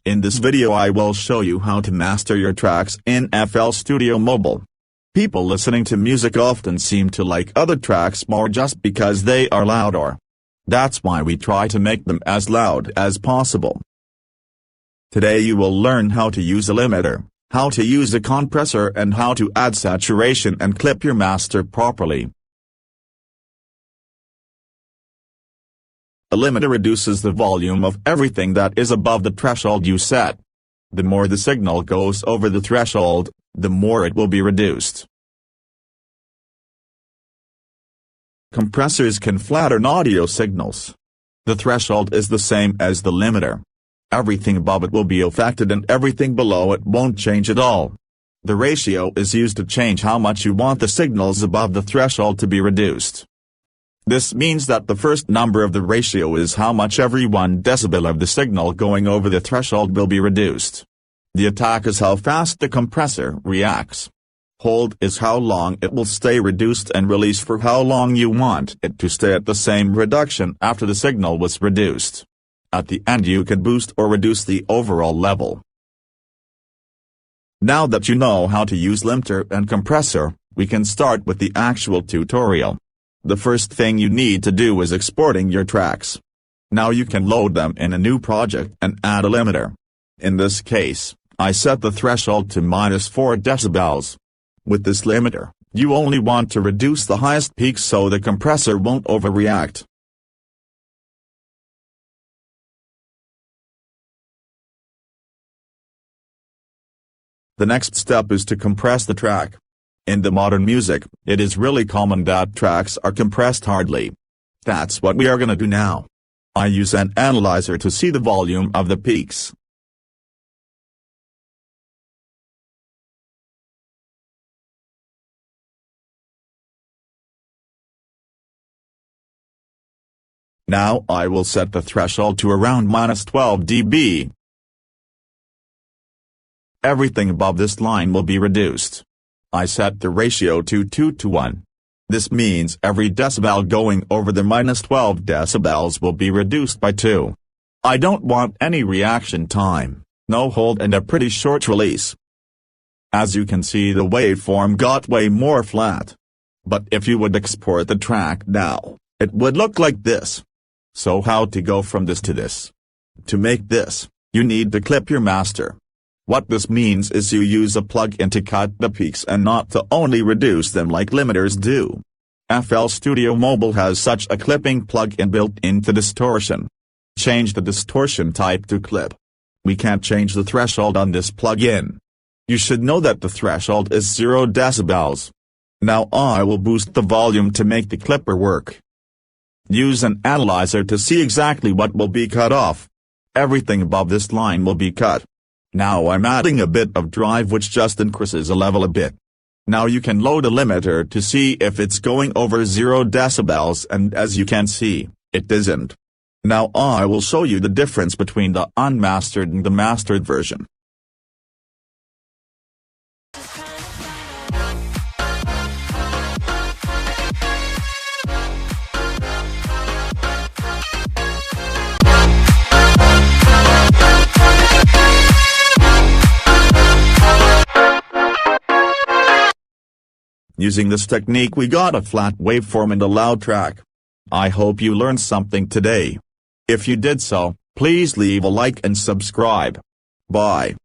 In this video I will show you how to master your tracks in FL Studio Mobile. People listening to music often seem to like other tracks more just because they are louder. That's why we try to make them as loud as possible. Today you will learn how to use a limiter, how to use a compressor, and how to add saturation and clip your master properly. A limiter reduces the volume of everything that is above the threshold you set. The more the signal goes over the threshold, the more it will be reduced. Compressors can flatten audio signals. The threshold is the same as the limiter. Everything above it will be affected and everything below it won't change at all. The ratio is used to change how much you want the signals above the threshold to be reduced. This means that the first number of the ratio is how much every 1 decibel of the signal going over the threshold will be reduced. The attack is how fast the compressor reacts. Hold is how long it will stay reduced, and release for how long you want it to stay at the same reduction after the signal was reduced. At the end you can boost or reduce the overall level. Now that you know how to use limiter and compressor, we can start with the actual tutorial. The first thing you need to do is exporting your tracks. Now you can load them in a new project and add a limiter. In this case, I set the threshold to -4 decibels. With this limiter, you only want to reduce the highest peaks so the compressor won't overreact. The next step is to compress the track. In the modern music, it is really common that tracks are compressed hardly. That's what we are gonna do now. I use an analyzer to see the volume of the peaks. Now I will set the threshold to around -12 dB. Everything above this line will be reduced. I set the ratio to 2:1. This means every decibel going over the -12 decibels will be reduced by 2. I don't want any reaction time, no hold, and a pretty short release. As you can see, the waveform got way more flat. But if you would export the track now, it would look like this. So how to go from this to this? To make this, you need to clip your master. What this means is you use a plug-in to cut the peaks and not to only reduce them like limiters do. FL Studio Mobile has such a clipping plug-in built into distortion. Change the distortion type to clip. We can't change the threshold on this plug-in. You should know that the threshold is 0 decibels. Now I will boost the volume to make the clipper work. Use an analyzer to see exactly what will be cut off. Everything above this line will be cut. Now I'm adding a bit of drive which just increases the level a bit. Now you can load a limiter to see if it's going over 0 decibels, and as you can see, it isn't. Now I will show you the difference between the unmastered and the mastered version. Using this technique we got a flat waveform and a loud track. I hope you learned something today. If you did so, please leave a like and subscribe. Bye.